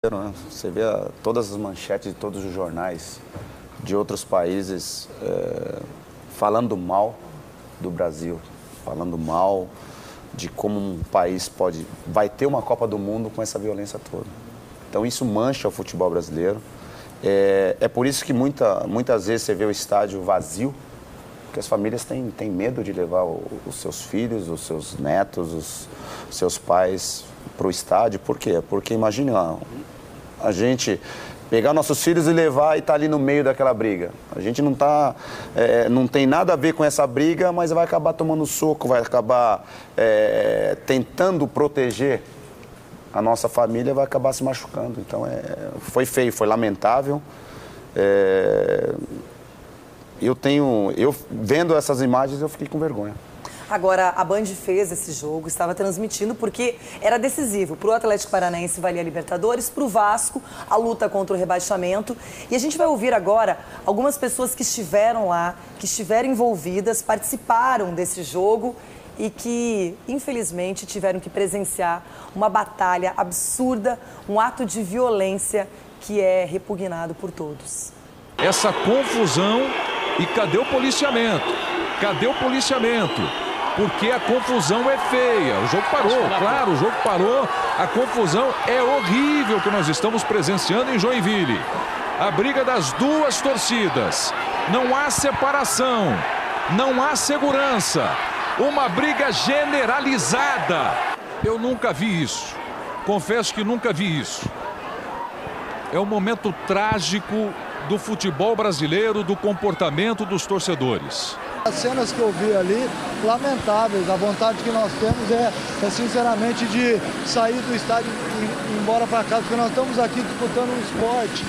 Né? Você vê todas as manchetes de todos os jornais de outros países falando mal do Brasil, falando mal de como um país vai ter uma Copa do Mundo com essa violência toda. Então isso mancha o futebol brasileiro. É por isso que muitas vezes você vê o estádio vazio, porque as famílias têm medo de levar os seus filhos, os seus netos, os seus pais para o estádio. Por quê? Porque imagina a gente pegar nossos filhos e levar e estar ali no meio daquela briga. A gente não tem nada a ver com essa briga, mas vai acabar tomando soco, vai acabar tentando proteger a nossa família, vai acabar se machucando. Então foi feio, foi lamentável. Eu vendo essas imagens, eu fiquei com vergonha. Agora, a Band fez esse jogo, estava transmitindo porque era decisivo. Para o Atlético Paranaense valia a Libertadores, para o Vasco a luta contra o rebaixamento. E a gente vai ouvir agora algumas pessoas que estiveram lá, que estiveram envolvidas, participaram desse jogo e que, infelizmente, tiveram que presenciar uma batalha absurda, um ato de violência que é repugnado por todos. Essa confusão, e cadê o policiamento? Cadê o policiamento? Porque a confusão é feia. O jogo parou, claro, o jogo parou. A confusão é horrível que nós estamos presenciando em Joinville. A briga das duas torcidas. Não há separação, não há segurança. Uma briga generalizada. Eu nunca vi isso. Confesso que nunca vi isso. É um momento trágico do futebol brasileiro, do comportamento dos torcedores. As cenas que eu vi ali, lamentáveis. A vontade que nós temos é sinceramente de sair do estádio e ir embora para casa, porque nós estamos aqui disputando um esporte.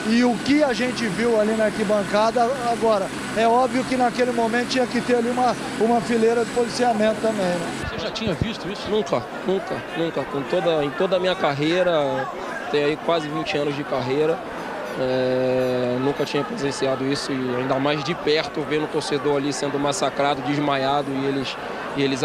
E o que a gente viu ali na arquibancada, agora, é óbvio que naquele momento tinha que ter ali uma fileira de policiamento também, né? Você já tinha visto isso? Nunca. Em toda a minha carreira, tenho aí quase 20 anos de carreira, nunca tinha presenciado isso, e ainda mais de perto, vendo o torcedor ali sendo massacrado, desmaiado, e eles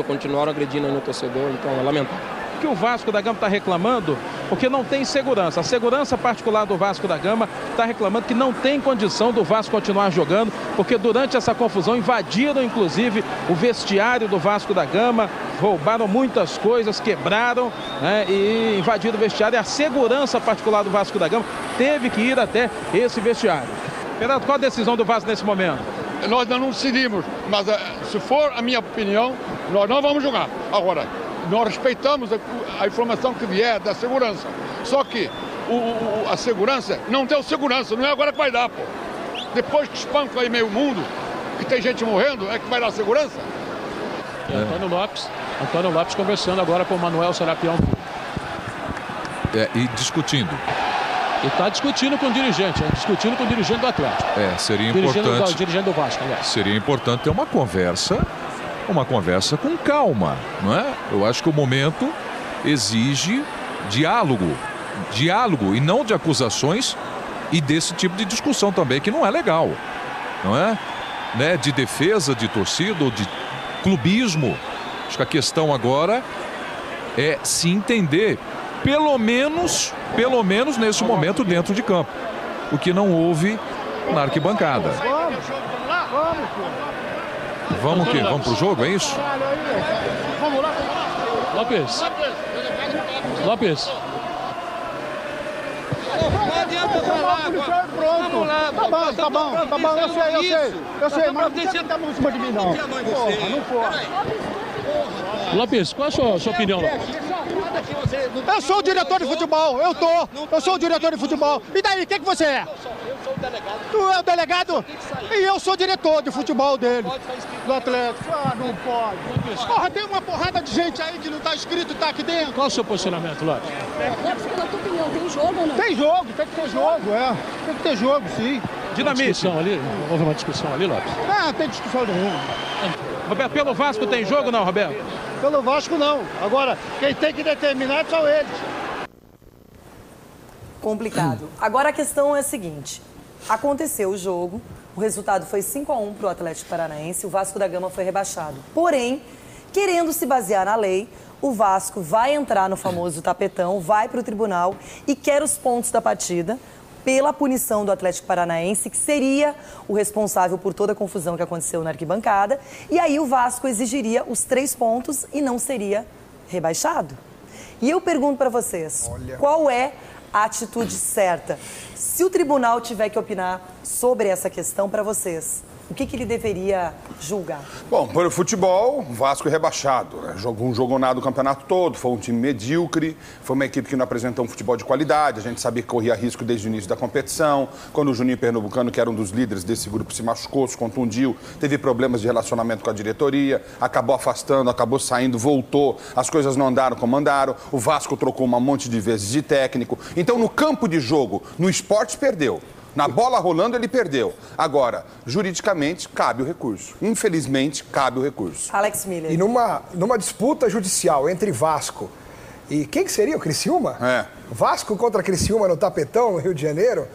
continuaram agredindo aí no torcedor, então é lamentável. Que o Vasco da Gama está reclamando porque não tem segurança. A segurança particular do Vasco da Gama está reclamando que não tem condição do Vasco continuar jogando, porque durante essa confusão invadiram inclusive o vestiário do Vasco da Gama, roubaram muitas coisas, quebraram, né, e invadiram o vestiário. E a segurança particular do Vasco da Gama teve que ir até esse vestiário. Fernando, qual a decisão do Vasco nesse momento? Nós não decidimos, mas se for a minha opinião, nós não vamos jogar. Agora, nós respeitamos a informação que vier da segurança. Só que a segurança não tem segurança, não é agora que vai dar, pô. Depois que espanca aí meio mundo, que tem gente morrendo, é que vai dar segurança? E Antônio Lopes conversando agora com o Manuel Serapião. E discutindo. E está discutindo com o dirigente, do Atlético. Seria importante. O dirigente do Vasco, aliás. Seria importante ter uma conversa com calma, não é? Eu acho que o momento exige diálogo e não de acusações e desse tipo de discussão também, que não é legal, não é? Né? De defesa de torcida ou de clubismo. Acho que a questão agora é se entender, pelo menos nesse momento dentro de campo, o que não houve na arquibancada. Vamos pro jogo, é isso? Lopes. Não adianta falar. Vamos lá. Tá bom. Eu sei, mas não precisa dar em cima de mim, não. Porra, não pode. Lopes, qual é a sua opinião, Lopes? Eu sou o diretor de futebol, eu sou o diretor de futebol. E daí, o que você é? Eu sou o delegado. Tu é o delegado? E eu sou o diretor de futebol dele, do Atlético. Ah, não pode. Porra, tem uma porrada de gente aí que não tá inscrito e tá aqui dentro. Qual é o seu posicionamento, Lopes? Lopes, na tua opinião, tem jogo ou não? Tem que ter jogo, Tem que ter jogo, sim. Dinamite. Houve uma discussão ali, Lopes? Ah, tem discussão nenhuma. Roberto, pelo Vasco tem jogo ou não, Roberto? Pelo Vasco não. Agora, quem tem que determinar são eles. Complicado. Agora a questão é a seguinte. Aconteceu o jogo, o resultado foi 5-1 para o Atlético Paranaense, o Vasco da Gama foi rebaixado. Porém, querendo se basear na lei, o Vasco vai entrar no famoso tapetão, vai para o tribunal e quer os pontos da partida pela punição do Atlético Paranaense, que seria o responsável por toda a confusão que aconteceu na arquibancada. E aí o Vasco exigiria os 3 pontos e não seria rebaixado. E eu pergunto para vocês, qual é a atitude certa? Se o tribunal tiver que opinar sobre essa questão para vocês, o que ele deveria julgar? Bom, para o futebol, o Vasco é rebaixado. Né? Não jogou nada o campeonato todo, foi um time medíocre, foi uma equipe que não apresentou um futebol de qualidade, a gente sabia que corria risco desde o início da competição. Quando o Juninho Pernambucano, que era um dos líderes desse grupo, se machucou, se contundiu, teve problemas de relacionamento com a diretoria, acabou afastando, acabou saindo, voltou, as coisas não andaram como andaram, o Vasco trocou um monte de vezes de técnico. Então, no campo de jogo, no esporte, perdeu. Na bola rolando, ele perdeu. Agora, juridicamente, cabe o recurso. Infelizmente, cabe o recurso. Alex Miller. E numa disputa judicial entre Vasco e quem que seria? O Criciúma? Vasco contra Criciúma no tapetão, no Rio de Janeiro.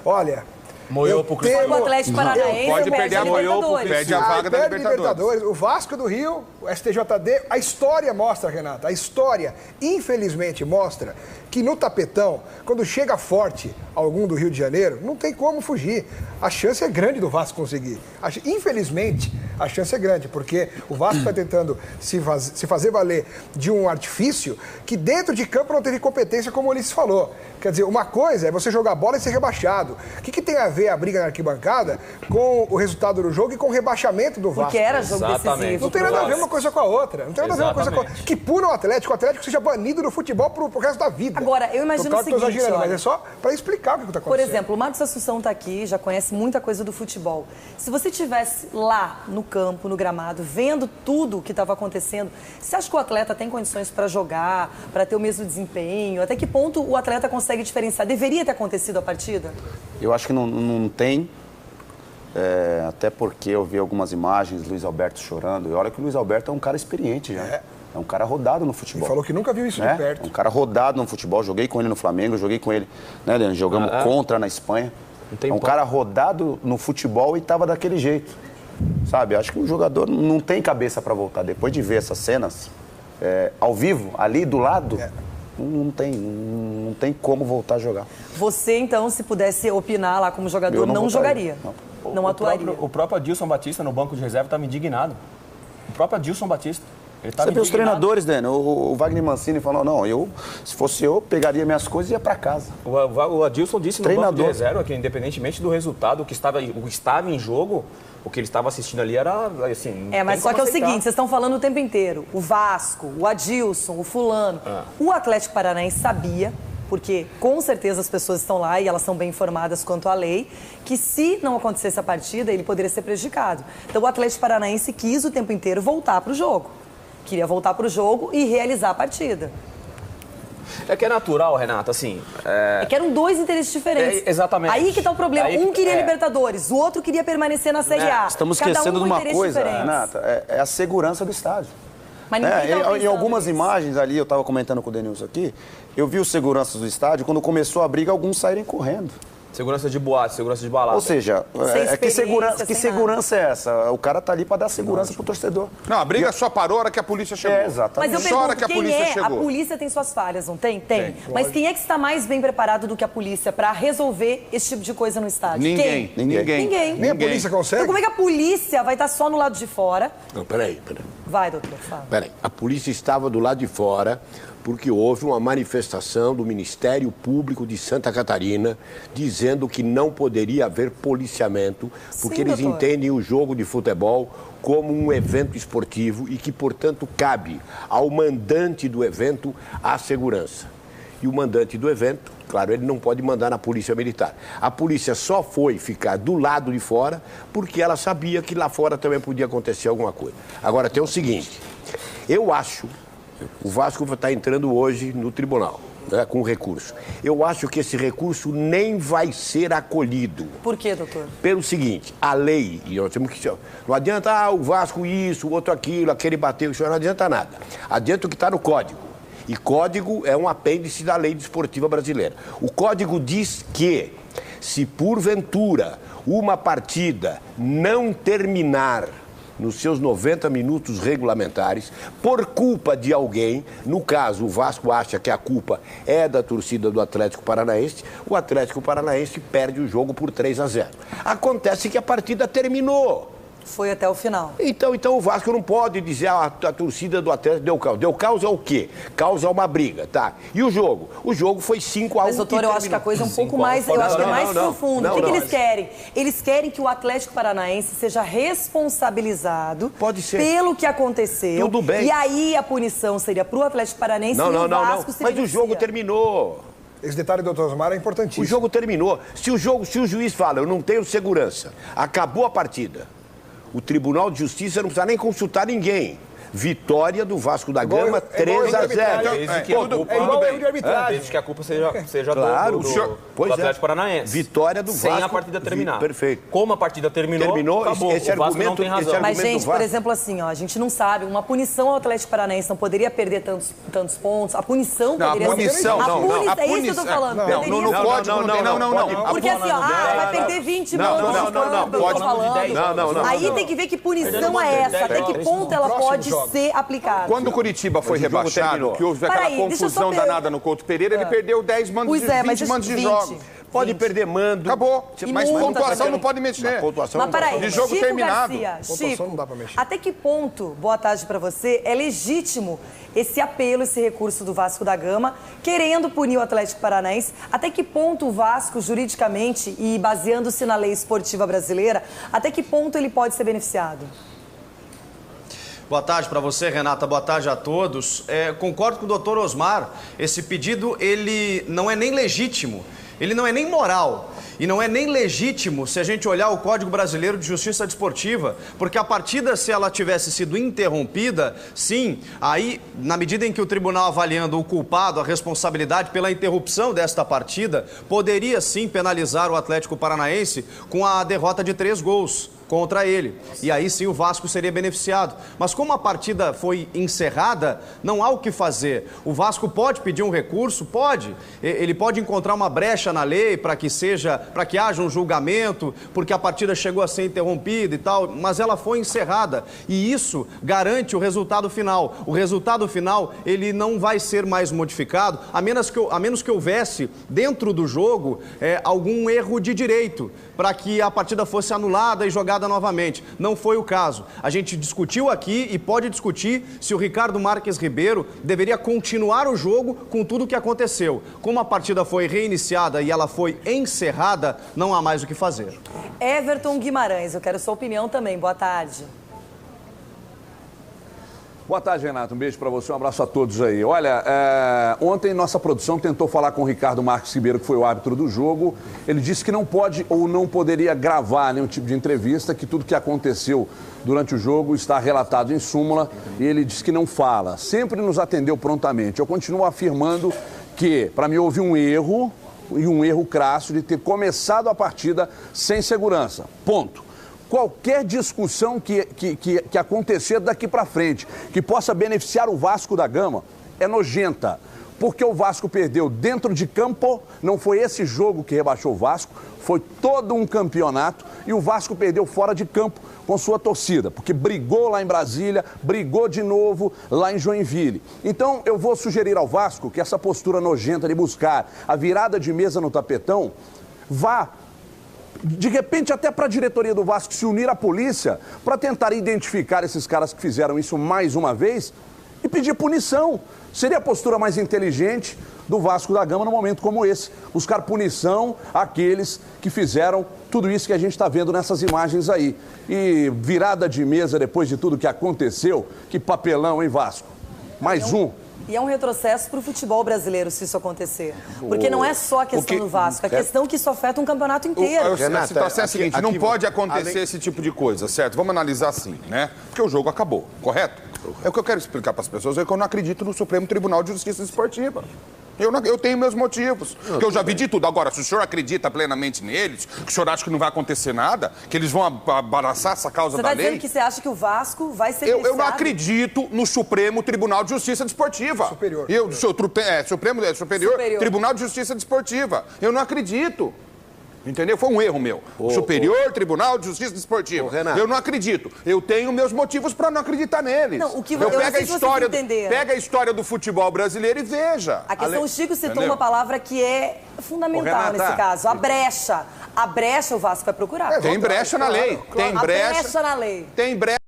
Olha... Moiou pro Criciúma. O Atlético Paranaense pode perder a Libertadores. Perde a vaga da Libertadores. O Vasco do Rio, o STJD, a história mostra, Renata, a história, infelizmente, mostra que no tapetão, quando chega forte algum do Rio de Janeiro, não tem como fugir. A chance é grande do Vasco conseguir. Infelizmente, a chance é grande, porque o Vasco está tentando se fazer valer de um artifício que dentro de campo não teve competência, como o Ulisses falou. Quer dizer, uma coisa é você jogar bola e ser rebaixado. O que tem a ver a briga na arquibancada com o resultado do jogo e com o rebaixamento do Vasco? Porque era jogo decisivo. Não tem nada a ver uma coisa com a outra. Não tem nada a ver uma coisa com a outra. Que puna o Atlético seja banido do futebol pro resto da vida. Agora, eu imagino o seguinte, olha, mas é só para explicar o que está acontecendo. Por exemplo, o Marcos Assunção está aqui, já conhece muita coisa do futebol. Se você estivesse lá no campo, no gramado, vendo tudo o que estava acontecendo, você acha que o atleta tem condições para jogar, para ter o mesmo desempenho? Até que ponto o atleta consegue diferenciar? Deveria ter acontecido a partida? Eu acho que não tem, até porque eu vi algumas imagens, Luiz Alberto chorando, e olha que o Luiz Alberto é um cara experiente já. É um cara rodado no futebol. Ele falou que nunca viu isso de perto. É um cara rodado no futebol. Joguei com ele no Flamengo, joguei com ele, né, Leandro? Jogamos contra na Espanha. É um cara rodado no futebol e estava daquele jeito. Sabe? Acho que o jogador não tem cabeça para voltar. Depois de ver essas cenas ao vivo, ali do lado, não tem como voltar a jogar. Você, então, se pudesse opinar lá como jogador, não jogaria? Não atuaria? O próprio Adilson Batista, no banco de reserva, estava indignado. O próprio Adilson Batista. Você vê os treinadores, Dani, o Wagner Mancini falou, não, se fosse eu, pegaria minhas coisas e ia para casa. O Adilson disse no banco de reserva que, independentemente do resultado, o que estava em jogo, o que ele estava assistindo ali era, assim... Mas só que é o seguinte, vocês estão falando o tempo inteiro, o Vasco, o Adilson, o fulano. O Atlético Paranaense sabia, porque com certeza as pessoas estão lá e elas são bem informadas quanto à lei, que se não acontecesse a partida, ele poderia ser prejudicado. Então o Atlético Paranaense quis o tempo inteiro voltar para o jogo. Queria voltar para o jogo e realizar a partida. É que é natural, Renata, assim... É que eram 2 interesses diferentes. Exatamente. Aí que está o problema. Um queria Libertadores, o outro queria permanecer na Série A. Estamos esquecendo de uma coisa, Renata, é a segurança do estádio. Mas em algumas imagens ali, eu estava comentando com o Denilson aqui, eu vi os seguranças do estádio, quando começou a briga, alguns saírem correndo. Segurança de boate, segurança de balada. Ou seja, que segurança é essa? O cara tá ali para dar segurança pro torcedor. Não, a briga só parou a hora que a polícia chegou. Exatamente. Mas eu pergunto, a polícia tem suas falhas, não tem? Tem. Mas quem é que está mais bem preparado do que a polícia para resolver esse tipo de coisa no estádio? Ninguém. Nem a polícia consegue? Então como é que a polícia vai estar só no lado de fora? Não, peraí. Vai, doutor, fala. Peraí, a polícia estava do lado de fora porque houve uma manifestação do Ministério Público de Santa Catarina dizendo que não poderia haver policiamento, porque eles entendem o jogo de futebol como um evento esportivo e que, portanto, cabe ao mandante do evento a segurança. E o mandante do evento, claro, ele não pode mandar na polícia militar. A polícia só foi ficar do lado de fora porque ela sabia que lá fora também podia acontecer alguma coisa. Agora, tem o seguinte, eu acho... O Vasco está entrando hoje no tribunal, né, com recurso. Eu acho que esse recurso nem vai ser acolhido. Por quê, doutor? Pelo seguinte, a lei, e nós temos que... Não adianta o Vasco isso, o outro aquilo, aquele bateu, isso não adianta nada. Adianta o que está no código. E código é um apêndice da lei desportiva brasileira. O código diz que, se porventura uma partida não terminar nos seus 90 minutos regulamentares, por culpa de alguém. No caso, o Vasco acha que a culpa é da torcida do Atlético Paranaense. O Atlético Paranaense perde o jogo por 3-0. Acontece que a partida terminou. Foi até o final. Então o Vasco não pode dizer a torcida do Atlético deu caos. Deu caos é o quê? Caos é uma briga, tá? E o jogo? O jogo foi 5-1. Mas, doutor, eu acho que a coisa é um pouco mais... Eu acho que é mais profundo. O que eles querem? Eles querem que o Atlético Paranaense seja responsabilizado pelo que aconteceu. Tudo bem. E aí a punição seria pro Atlético Paranaense e o Vasco se Mas o jogo terminou. Esse detalhe, doutor Osmar, é importantíssimo. O jogo terminou. Se o juiz fala, eu não tenho segurança, acabou a partida, o Tribunal de Justiça não precisa nem consultar ninguém. Vitória do Vasco da Gama, 3-0. Desde que a culpa seja claro, do Atlético Paranaense. Vitória do Vasco. Sem a partida terminar. Perfeito. Como a partida terminou, acabou. Esse o Vasco argumento, não tem razão. Mas, gente, por exemplo, assim, ó, a gente não sabe, uma punição ao Atlético Paranaense não poderia perder tantos pontos. A punição poderia ser... A punição, é isso que eu tô falando. Não. Porque assim, ó, vai perder 20 minutos de campo, eu tô falando. Aí tem que ver que punição é essa, até que ponto ela pode ser aplicada. Quando o Curitiba foi rebaixado, que houve aquela confusão danada no Couto Pereira, ele perdeu 10 mandos de 20 mandos de jogos. Pode perder mando. Acabou. Mas pontuação não pode mexer. Mas peraí, de jogo Chico terminado. Garcia, Chico, não dá pra mexer. Até que ponto, boa tarde pra você, é legítimo esse apelo, esse recurso do Vasco da Gama, querendo punir o Atlético Paranaense? Até que ponto o Vasco, juridicamente e baseando-se na lei esportiva brasileira, até que ponto ele pode ser beneficiado? Boa tarde para você, Renata. Boa tarde a todos. Concordo com o doutor Osmar. Esse pedido, ele não é nem legítimo, ele não é nem moral. E não é nem legítimo se a gente olhar o Código Brasileiro de Justiça Desportiva, porque a partida, se ela tivesse sido interrompida, sim, aí, na medida em que o tribunal avaliando o culpado, a responsabilidade pela interrupção desta partida, poderia sim penalizar o Atlético Paranaense com a derrota de 3 gols contra ele. E aí sim o Vasco seria beneficiado. Mas como a partida foi encerrada, não há o que fazer. O Vasco pode pedir um recurso? Pode. Ele pode encontrar uma brecha na lei para que haja um julgamento, porque a partida chegou a ser interrompida e tal, mas ela foi encerrada. E isso garante o resultado final. O resultado final, ele não vai ser mais modificado, a menos que houvesse dentro do jogo algum erro de direito, para que a partida fosse anulada e jogada novamente. Não foi o caso. A gente discutiu aqui e pode discutir se o Ricardo Marques Ribeiro deveria continuar o jogo com tudo o que aconteceu. Como a partida foi reiniciada e ela foi encerrada, não há mais o que fazer. Everton Guimarães, eu quero sua opinião também. Boa tarde. Boa tarde, Renato. Um beijo para você, um abraço a todos aí. Olha, ontem nossa produção tentou falar com o Ricardo Marques Ribeiro, que foi o árbitro do jogo. Ele disse que não pode ou não poderia gravar nenhum tipo de entrevista, que tudo que aconteceu durante o jogo está relatado em súmula, e ele disse que não fala. Sempre nos atendeu prontamente. Eu continuo afirmando que, para mim, houve um erro, e um erro crasso, de ter começado a partida sem segurança. Ponto. Qualquer discussão que acontecer daqui para frente, que possa beneficiar o Vasco da Gama, é nojenta. Porque o Vasco perdeu dentro de campo, não foi esse jogo que rebaixou o Vasco, foi todo um campeonato, e o Vasco perdeu fora de campo com sua torcida, porque brigou lá em Brasília, brigou de novo lá em Joinville. Então eu vou sugerir ao Vasco que essa postura nojenta de buscar a virada de mesa no tapetão vá, de repente, até para a diretoria do Vasco se unir à polícia para tentar identificar esses caras que fizeram isso mais uma vez e pedir punição. Seria a postura mais inteligente do Vasco da Gama num momento como esse. Buscar punição àqueles que fizeram tudo isso que a gente está vendo nessas imagens aí. E virada de mesa depois de tudo que aconteceu, que papelão, hein, Vasco? Mais um. E é um retrocesso para o futebol brasileiro se isso acontecer. Porque não é só a questão do Vasco, é a questão que isso afeta um campeonato inteiro. A situação é a seguinte, não pode acontecer esse tipo de coisa, certo? Vamos analisar assim, né? Porque o jogo acabou, correto? É o que eu quero explicar para as pessoas, é que eu não acredito no Supremo Tribunal de Justiça Esportiva. Eu tenho meus motivos, porque eu já vi de tudo. Agora, se o senhor acredita plenamente neles, que o senhor acha que não vai acontecer nada, que eles vão abraçar essa causa da lei... Você está dizendo que você acha que o Vasco vai ser eu não acredito no Supremo Tribunal de Justiça Desportiva. Superior. Superior. Tribunal de Justiça Desportiva. Eu não acredito. Entendeu? Foi um erro meu. Superior Tribunal de Justiça Desportiva. Eu não acredito. Eu tenho meus motivos para não acreditar neles. Não, o que eu pega a história do futebol brasileiro e veja. A questão, o Chico citou uma palavra que é fundamental nesse caso, a brecha. A brecha o Vasco vai procurar. Tem brecha na lei. Tem brecha na lei. Tem brecha.